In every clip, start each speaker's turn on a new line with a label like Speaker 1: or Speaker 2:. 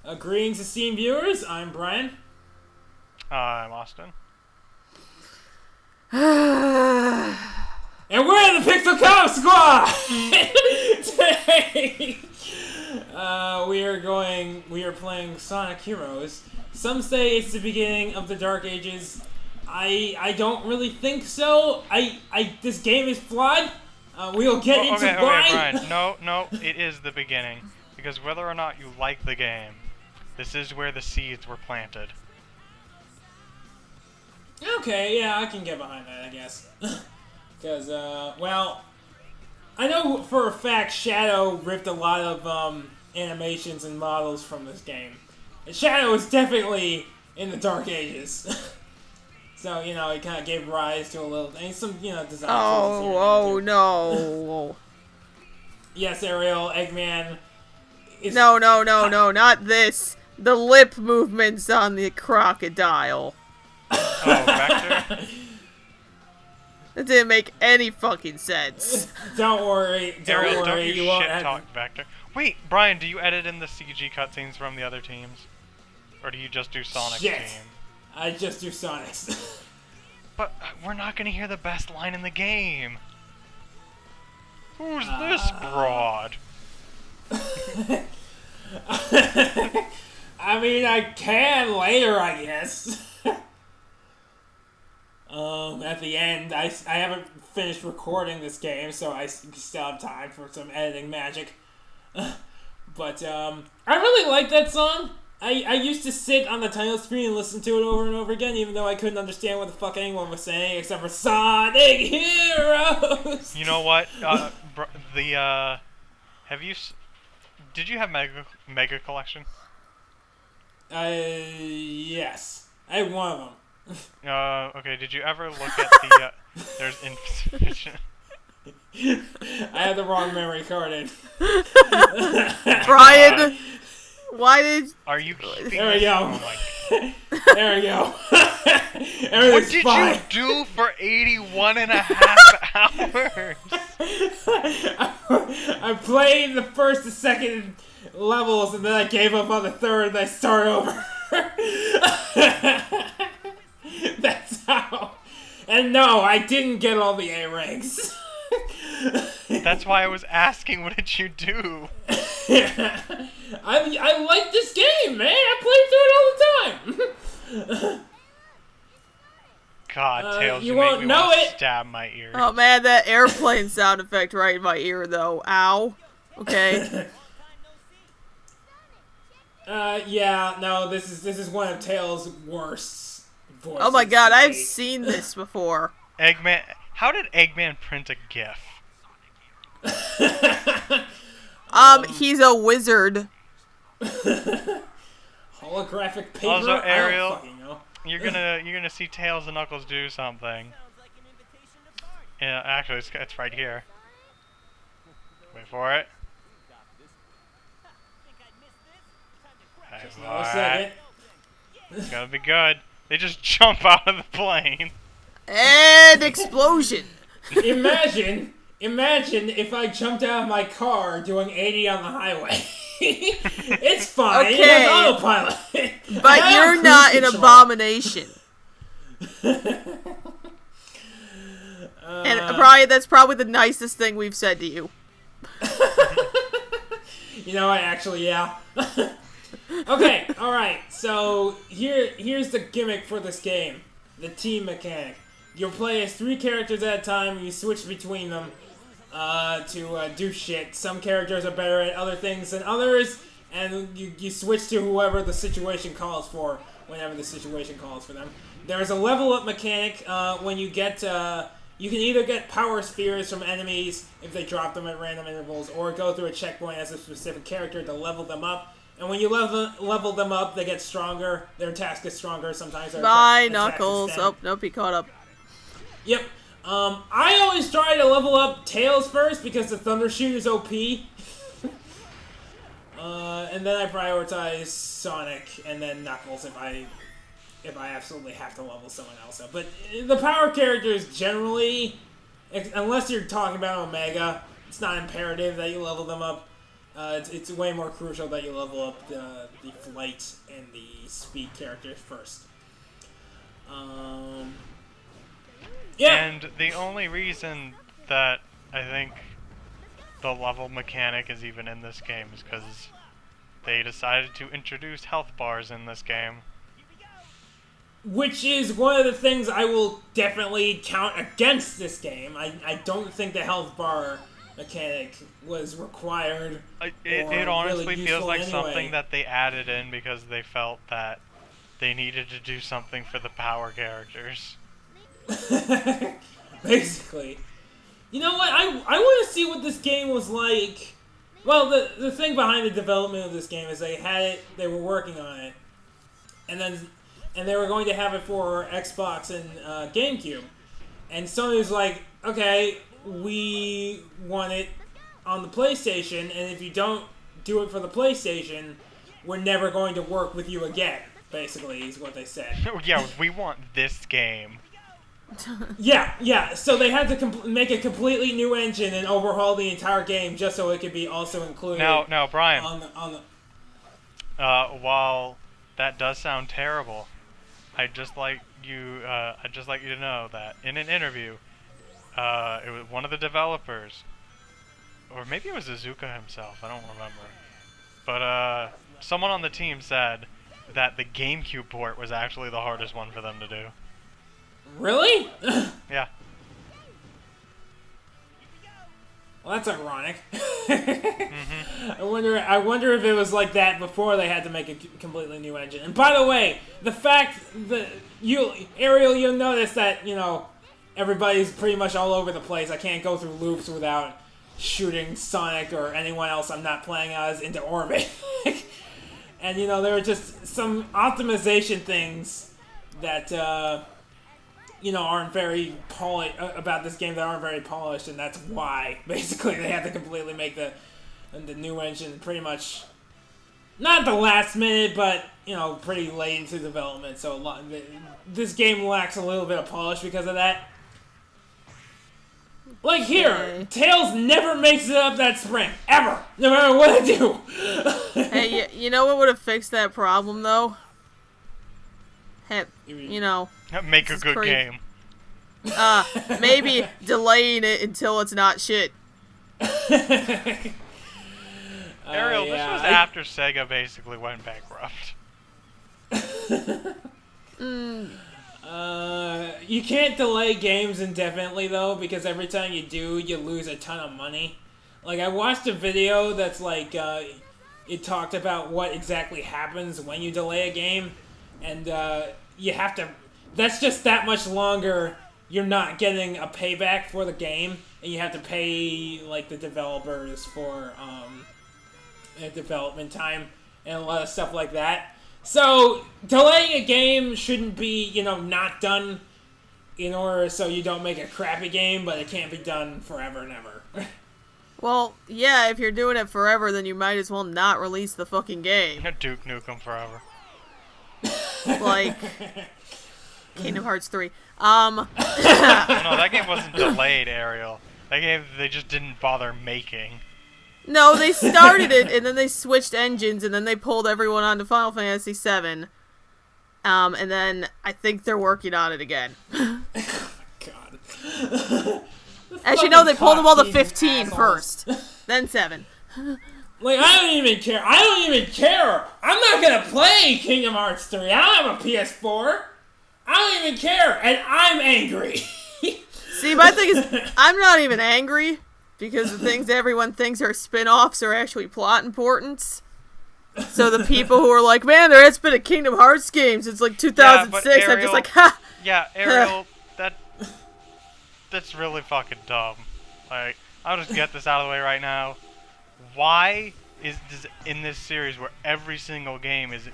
Speaker 1: Greetings, esteemed viewers. I'm Brian.
Speaker 2: I'm Austin.
Speaker 1: And we're in the Pixel Cop Squad! Today, we are playing Sonic Heroes. Some say it's the beginning of the Dark Ages. I don't really think so. This game is flawed. We'll get into why.
Speaker 2: Brian. No, it is the beginning. Because whether or not you like the game, this is where the seeds were planted.
Speaker 1: Okay, yeah, I can get behind that, I guess. Because, well, I know for a fact Shadow ripped a lot of animations and models from this game. And Shadow is definitely in the Dark Ages. So, you know, it kind of gave rise to a little, and some, you know, design.
Speaker 3: Oh no.
Speaker 1: Yes, Ariel, Eggman.
Speaker 3: No, not this. The lip movements on the crocodile.
Speaker 2: Oh, Vector?
Speaker 3: That didn't make any fucking sense.
Speaker 1: Don't worry,
Speaker 2: Ariel, don't
Speaker 1: you won't
Speaker 2: talk, Vector. Wait, Brian, do you edit in the CG cutscenes from the other teams? Or do you just do Sonic's team?
Speaker 1: I just do Sonic's.
Speaker 2: But we're not gonna hear the best line in the game. Who's this broad?
Speaker 1: I mean, I can later, I guess. At the end, I haven't finished recording this game, so I still have time for some editing magic. But, I really like that song. I used to sit on the title screen and listen to it over and over again, even though I couldn't understand what the fuck anyone was saying, except for Sonic Heroes!
Speaker 2: You know what? Did you have Mega Collection?
Speaker 1: Yes. I had one of them.
Speaker 2: Okay, did you ever look at the, there's insufficient...
Speaker 1: I had the wrong memory card in.
Speaker 3: Brian, why did...
Speaker 2: Are you keeping
Speaker 1: There we
Speaker 2: this?
Speaker 1: go.
Speaker 2: Oh my...
Speaker 1: There we go.
Speaker 2: What did
Speaker 1: fine.
Speaker 2: you do for 81 and a half hours?
Speaker 1: I played the first and second levels, and then I gave up on the third, and I started over. That's how. And no, I didn't get all the A ranks.
Speaker 2: That's why I was asking, what did you do?
Speaker 1: I like this game, man. I play through it all the time.
Speaker 2: God, Tails,
Speaker 1: you
Speaker 2: you make
Speaker 1: won't
Speaker 2: me
Speaker 1: know
Speaker 2: want
Speaker 1: it.
Speaker 2: to stab my ear.
Speaker 3: Oh man, that airplane sound effect right in my ear though. Ow. Okay.
Speaker 1: Yeah, no, this is one of Tails' worst voices.
Speaker 3: Oh my god, I've seen this before.
Speaker 2: Eggman, how did Eggman print a GIF?
Speaker 3: He's a wizard.
Speaker 1: Holographic paper.
Speaker 2: Also, Ariel,
Speaker 1: I don't fucking know.
Speaker 2: you're gonna see Tails and Knuckles do something. Yeah, actually, it's right here. Wait for it.
Speaker 1: Just now a second.
Speaker 2: It's gonna be good. They just jump out of the plane.
Speaker 3: And explosion.
Speaker 1: Imagine if I jumped out of my car doing 80 on the highway. It's fine.
Speaker 3: Okay.
Speaker 1: It has autopilot.
Speaker 3: But you're not an abomination. And Brian, that's probably the nicest thing we've said to you.
Speaker 1: You know what? Actually, yeah. Okay, alright. So, here's the gimmick for this game. The team mechanic. You'll play as 3 characters at a time, and you switch between them to do shit. Some characters are better at other things than others, and you switch to whoever the situation calls for, whenever the situation calls for them. There's a level up mechanic when you get... you can either get power spheres from enemies if they drop them at random intervals, or go through a checkpoint as a specific character to level them up. And when you level them up, they get stronger. Their attack gets stronger. Sometimes their
Speaker 3: Bye,
Speaker 1: attack
Speaker 3: Knuckles.
Speaker 1: extend.
Speaker 3: Oh, nope, he caught up.
Speaker 1: Yep. I always try to level up Tails first because the Thunder Shoot is OP. And then I prioritize Sonic and then Knuckles if I absolutely have to level someone else up. But the power characters generally, unless you're talking about Omega, it's not imperative that you level them up. It's way more crucial that you level up the flight and the speed characters first. Yeah.
Speaker 2: And the only reason that I think the level mechanic is even in this game is because they decided to introduce health bars in this game.
Speaker 1: Which is one of the things I will definitely count against this game. I don't think the health bar mechanic was required.
Speaker 2: It honestly
Speaker 1: really
Speaker 2: feels like
Speaker 1: anyway.
Speaker 2: something that they added in because they felt that they needed to do something for the power characters.
Speaker 1: Basically. You know what? I want to see what this game was like. Well, the thing behind the development of this game is they were working on it. And they were going to have it for Xbox and GameCube. And Sony was like, okay, we want it on the PlayStation, and if you don't do it for the PlayStation, we're never going to work with you again, basically, is what they said.
Speaker 2: Yeah, we want this game.
Speaker 1: Yeah. So they had to make a completely new engine and overhaul the entire game just so it could be also included.
Speaker 2: Now, Brian.
Speaker 1: On the
Speaker 2: while that does sound terrible, I'd just like you to know that in an interview, it was one of the developers, or maybe it was Izuka himself. I don't remember, but someone on the team said that the GameCube port was actually the hardest one for them to do.
Speaker 1: Really?
Speaker 2: Yeah.
Speaker 1: Well, that's ironic. I wonder if it was like that before they had to make a completely new engine. And by the way, the fact that Ariel, you'll notice that, everybody's pretty much all over the place. I can't go through loops without shooting Sonic or anyone else I'm not playing as into orbit. And, there are just some optimization things that, aren't very polished about this game that aren't very polished, and that's why basically they had to completely make the new engine pretty much not at the last minute, but pretty late into development. So this game lacks a little bit of polish because of that. Like here, Tails never makes it up that sprint ever, no matter what I do.
Speaker 3: Hey, you know what would have fixed that problem though?
Speaker 2: Make a good game.
Speaker 3: Maybe delaying it until it's not shit.
Speaker 2: Ariel, this was after Sega basically went bankrupt.
Speaker 1: You can't delay games indefinitely though, because every time you do, you lose a ton of money. Like, I watched a video that's like, it talked about what exactly happens when you delay a game, and you have to, that's just that much longer you're not getting a payback for the game, and you have to pay, like, the developers for development time and a lot of stuff like that. So, delaying a game shouldn't be, not done in order so you don't make a crappy game, but it can't be done forever and ever.
Speaker 3: Well, yeah, if you're doing it forever, then you might as well not release the fucking game.
Speaker 2: Duke Nukem Forever.
Speaker 3: Like Kingdom Hearts 3.
Speaker 2: No, that game wasn't delayed, Ariel. That game they just didn't bother making.
Speaker 3: No, they started it, and then they switched engines, and then they pulled everyone onto Final Fantasy VII. And then I think they're working on it again.
Speaker 1: God.
Speaker 3: As you know, they pulled them all to 15 first, then 7.
Speaker 1: Like, I don't even care. I'm not gonna play Kingdom Hearts 3. I don't have a PS4. I don't even care, and I'm angry.
Speaker 3: See, my thing is, I'm not even angry, because the things everyone thinks are spin-offs are actually plot importance. So the people who are like, man, there has been a Kingdom Hearts game since like 2006,
Speaker 2: yeah, Ariel,
Speaker 3: I'm just like, ha!
Speaker 2: Yeah, Ariel, that's really fucking dumb. Like, I'll just get this out of the way right now. Why is this in this series where every single game is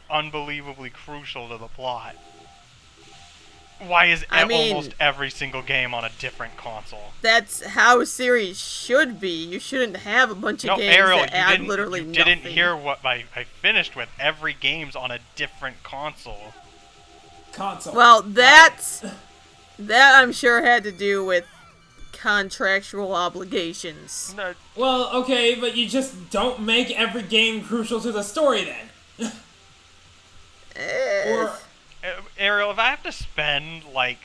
Speaker 2: unbelievably crucial to the plot? Why is almost every single game on a different console?
Speaker 3: That's how a series should be. You shouldn't have a bunch of games
Speaker 2: Ariel,
Speaker 3: that add literally
Speaker 2: you
Speaker 3: nothing.
Speaker 2: didn't hear what I finished with. Every game's on a different console.
Speaker 3: Well, that I'm sure had to do with contractual obligations.
Speaker 2: No,
Speaker 1: Well, okay, but you just don't make every game crucial to the story then. Or
Speaker 2: Ariel, if I have to spend like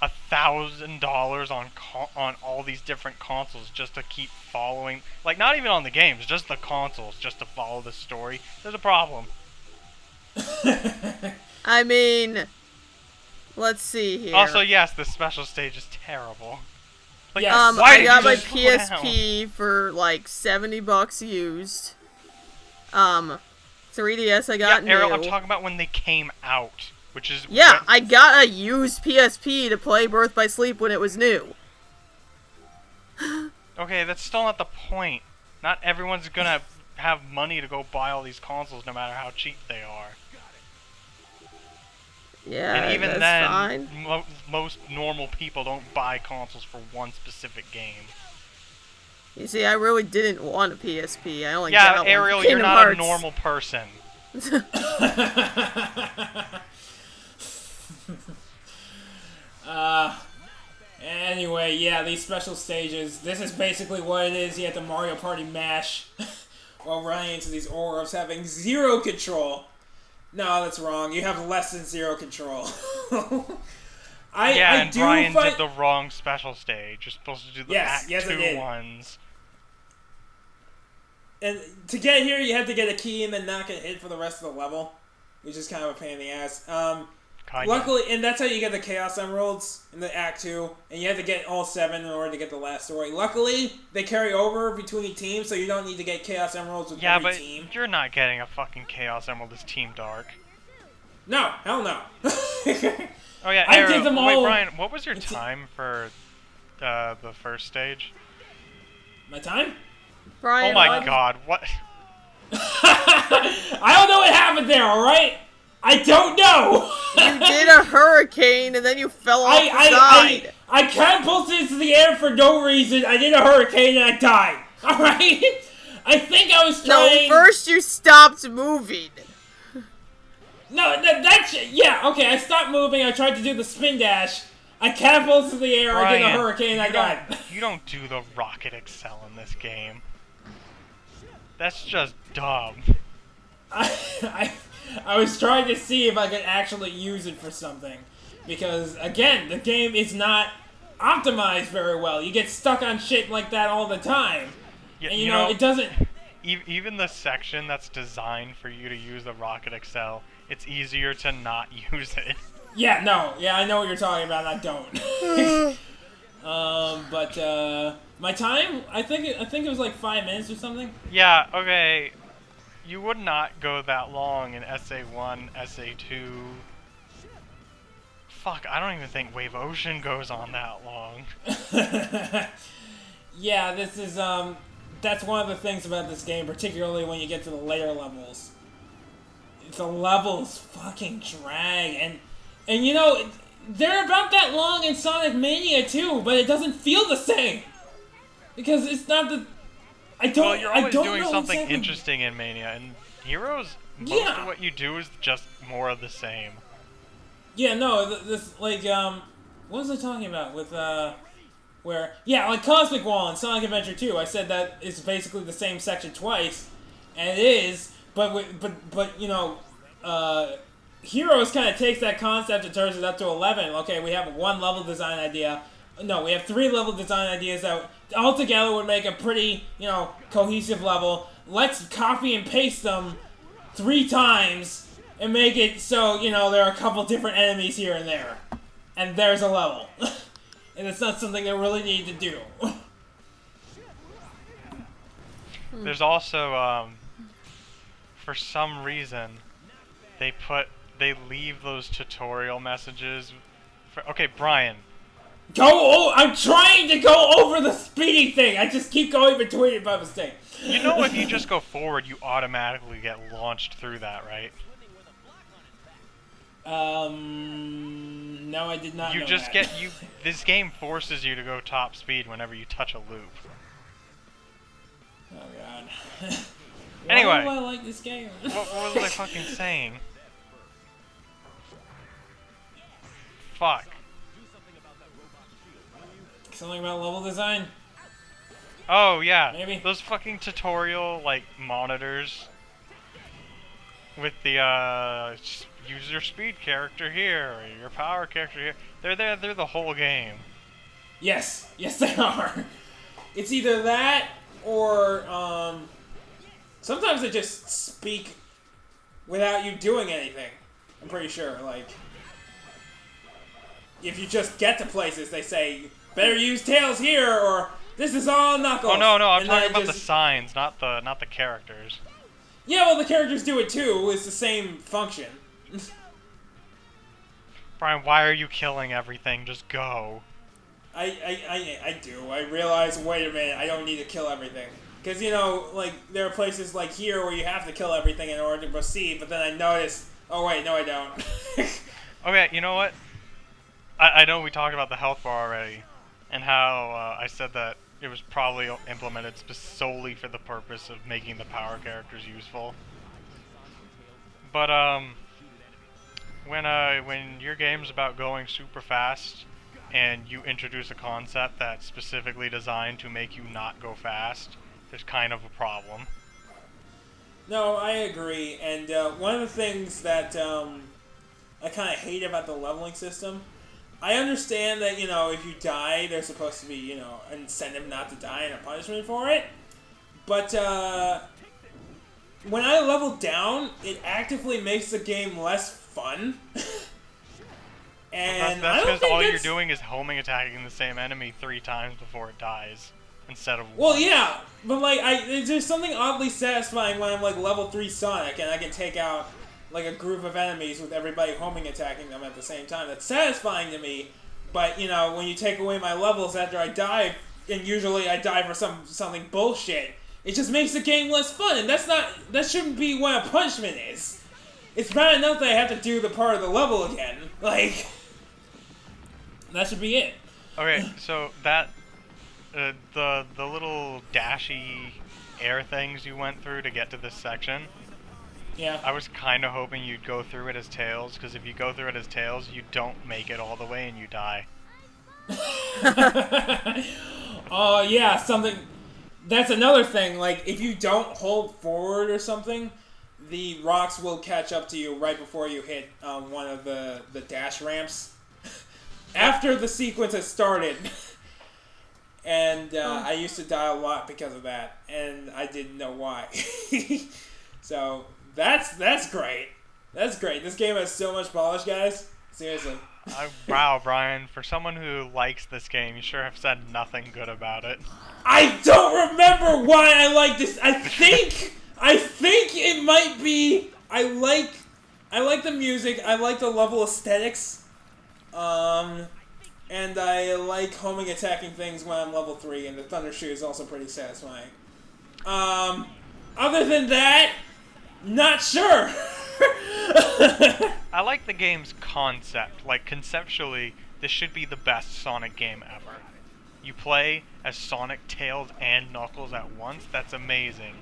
Speaker 2: $1,000 on all these different consoles just to keep following, like not even on the games, just the consoles, just to follow the story, there's a problem.
Speaker 3: I mean, let's see here.
Speaker 2: Also, yes, the special stage is terrible. Like,
Speaker 1: Yes.
Speaker 2: why
Speaker 3: I
Speaker 2: did
Speaker 3: got
Speaker 2: you
Speaker 3: my
Speaker 2: just slow down?
Speaker 3: PSP for like $70 used. 3DS I got new.
Speaker 2: Ariel, I'm talking about when they came out, which is
Speaker 3: Yeah, I got a used PSP to play Birth by Sleep when it was new.
Speaker 2: Okay, that's still not the point. Not everyone's gonna have money to go buy all these consoles, no matter how cheap they are.
Speaker 3: Yeah,
Speaker 2: And even
Speaker 3: that's
Speaker 2: then,
Speaker 3: fine.
Speaker 2: most normal people don't buy consoles for one specific game.
Speaker 3: You see, I really didn't want a PSP. I only
Speaker 2: Yeah,
Speaker 3: got one.
Speaker 2: Ariel, you're
Speaker 3: Kingdom
Speaker 2: not
Speaker 3: Hearts.
Speaker 2: a normal person.
Speaker 1: Anyway, yeah, these special stages. This is basically what it is. You have to Mario Party mash while running into these orbs, having zero control. No, that's wrong. You have less than zero control. I do
Speaker 2: Brian
Speaker 1: fight...
Speaker 2: did the wrong special stage. You're supposed to do the Act 2 ones.
Speaker 1: And to get here, you have to get a key and then not get hit for the rest of the level, which is kind of a pain in the ass. Luckily, and that's how you get the Chaos Emeralds in the Act 2, and you have to get all 7 in order to get the last story. Luckily, they carry over between teams, so you don't need to get Chaos Emeralds with every team.
Speaker 2: Yeah, but you're not getting a fucking Chaos Emerald as Team Dark.
Speaker 1: No, hell no.
Speaker 2: Oh yeah,
Speaker 1: I
Speaker 2: Ariel,
Speaker 1: did them
Speaker 2: wait,
Speaker 1: all.
Speaker 2: Brian, what was your time for the first stage?
Speaker 1: My time?
Speaker 3: Brian,
Speaker 2: Oh my god, what?
Speaker 1: I don't know what happened there, alright? I don't know!
Speaker 3: You did a hurricane and then you fell off the side.
Speaker 1: I catapulted into the air for no reason. I did a hurricane and I died. Alright? I think I was trying...
Speaker 3: No, first you stopped moving.
Speaker 1: No, that's... Yeah, okay, I stopped moving. I tried to do the spin dash. I catapulted into the air.
Speaker 2: Brian,
Speaker 1: I did a hurricane and I died.
Speaker 2: You don't do the Rocket Excel in this game. That's just dumb.
Speaker 1: I was trying to see if I could actually use it for something. Because, again, the game is not optimized very well. You get stuck on shit like that all the time.
Speaker 2: Yeah,
Speaker 1: And, you know, it doesn't...
Speaker 2: Even the section that's designed for you to use the Rocket Excel, it's easier to not use it.
Speaker 1: Yeah, no. Yeah, I know what you're talking about, and I don't. My time, I think it was like 5 minutes or something.
Speaker 2: Yeah, okay. You would not go that long in SA1, SA2. Fuck, I don't even think Wave Ocean goes on that long.
Speaker 1: Yeah, this is, that's one of the things about this game, particularly when you get to the later levels. The levels fucking drag, and you know, they're about that long in Sonic Mania too, but it doesn't feel the same. Because it's not the...
Speaker 2: Well, you're always doing something interesting in Mania, and Heroes, most of what you do is just more of the same.
Speaker 1: Yeah, no, this, like, what was I talking about with, where... Yeah, like Cosmic Wall and Sonic Adventure 2, I said that it's basically the same section twice, and it is, but you know, Heroes kind of takes that concept and turns it up to 11. Okay, we have one level design idea. No, we have 3 level design ideas that all together would make a pretty, you know, cohesive level. Let's copy and paste them 3 times and make it so, you know, there are a couple different enemies here and there. And there's a level. And it's not something they really need to do.
Speaker 2: There's also, for some reason, they leave those tutorial messages. Okay, Brian.
Speaker 1: I'm trying to go over the speedy thing. I just keep going between it by mistake.
Speaker 2: You know, if you just go forward, you automatically get launched through that, right?
Speaker 1: No, I did not know that.
Speaker 2: This game forces you to go top speed whenever you touch a loop.
Speaker 1: Oh god.
Speaker 2: Anyway.
Speaker 1: Why do I like this game?
Speaker 2: What was I fucking saying? Fuck.
Speaker 1: Something about level design?
Speaker 2: Oh yeah,
Speaker 1: Maybe.
Speaker 2: those fucking tutorial like monitors with the use your speed character here or your power character here. They're there. They're the whole game.
Speaker 1: Yes, yes they are. It's either that or sometimes they just speak without you doing anything. I'm pretty sure. Like if you just get to places, they say better use Tails here or this is all Knuckles.
Speaker 2: Oh no, I'm talking about the signs, not the characters.
Speaker 1: Yeah, well the characters do it too. It's the same function.
Speaker 2: Brian, why are you killing everything? Just go.
Speaker 1: I do. I realize, wait a minute, I don't need to kill everything. Because, you know, like, there are places like here where you have to kill everything in order to proceed, but then I notice, oh wait, no I don't.
Speaker 2: Okay, you know what? I know we talked about the health bar already, and how I said that it was probably implemented solely for the purpose of making the power characters useful. But, when your game's about going super fast, and you introduce a concept that's specifically designed to make you not go fast, there's kind of a problem.
Speaker 1: No, I agree, and one of the things that I kind of hate about the leveling system, I understand that, you know, if you die, there's supposed to be, you know, an incentive not to die and a punishment for it, but when I level down, it actively makes the game less fun. And
Speaker 2: that's because all
Speaker 1: that's...
Speaker 2: you're doing is homing attacking the same enemy 3 times before it dies, instead of
Speaker 1: Well,
Speaker 2: once.
Speaker 1: yeah, but like, there's something oddly satisfying when I'm like level 3 Sonic and I can take out like a group of enemies with everybody homing attacking them at the same time. That's satisfying to me, but you know, when you take away my levels after I die, and usually I die for something bullshit, it just makes the game less fun, and that shouldn't be what a punishment is. It's bad enough that I have to do the part of the level again, like... That should be it.
Speaker 2: Okay, so that the little dashy air things you went through to get to this section.
Speaker 1: Yeah.
Speaker 2: I was kind of hoping you'd go through it as Tails, because if you go through it as Tails, you don't make it all the way and you die.
Speaker 1: Oh yeah, something. That's another thing. Like if you don't hold forward or something, the rocks will catch up to you right before you hit one of the dash ramps. After the sequence has started. And I used to die a lot because of that, and I didn't know why. So that's great. That's great. This game has so much polish, guys. Seriously.
Speaker 2: Wow, Brian, for someone who likes this game, you sure have said nothing good about it.
Speaker 1: I don't remember why I like this. I think it might be I like the music. I like the level aesthetics. And I like homing attacking things when I'm level 3, and the Thunder Shoe is also pretty satisfying. Other than that, not sure.
Speaker 2: I like the game's concept. Like, conceptually, this should be the best Sonic game ever. You play as Sonic, Tails, and Knuckles at once. That's amazing.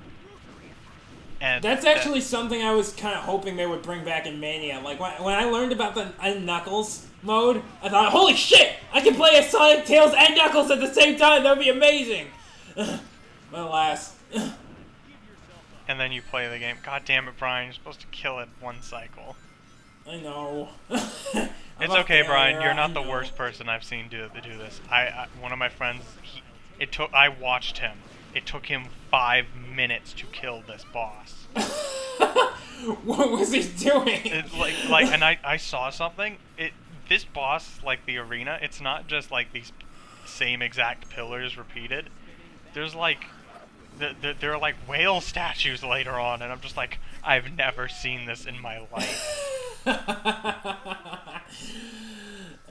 Speaker 2: And
Speaker 1: that's actually something I was kind of hoping they would bring back in Mania. Like, when I learned about the Knuckles mode, I thought, holy shit! I can play as Sonic, Tails, and Knuckles at the same time! That would be amazing! But alas.
Speaker 2: And then you play the game. God damn it, Brian, you're supposed to kill it one cycle.
Speaker 1: I know.
Speaker 2: It's okay, Brian, you're not the worst person I've seen do this. One of my friends, I watched him. It took him 5 minutes to kill this boss.
Speaker 1: What was he doing?
Speaker 2: And I saw something. This boss, like the arena, it's not just like these same exact pillars repeated. There's like, there are like whale statues later on, and I'm just like, I've never seen this in my life.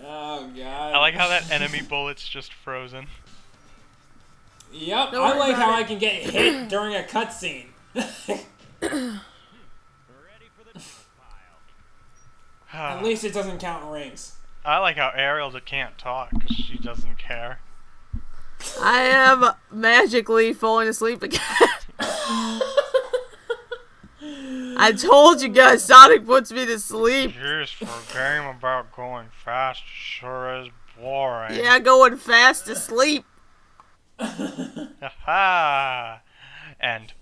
Speaker 1: Oh god.
Speaker 2: I like how that enemy bullet's just frozen.
Speaker 1: Yep, I like how I can get hit during a cutscene. At least it doesn't count rings.
Speaker 2: I like how Ariel can't talk because she doesn't care.
Speaker 3: I am magically falling asleep again. I told you guys, Sonic puts me to sleep.
Speaker 2: Jeez, for a game about going fast, sure is boring.
Speaker 3: Yeah, going fast to sleep.
Speaker 2: Ha! And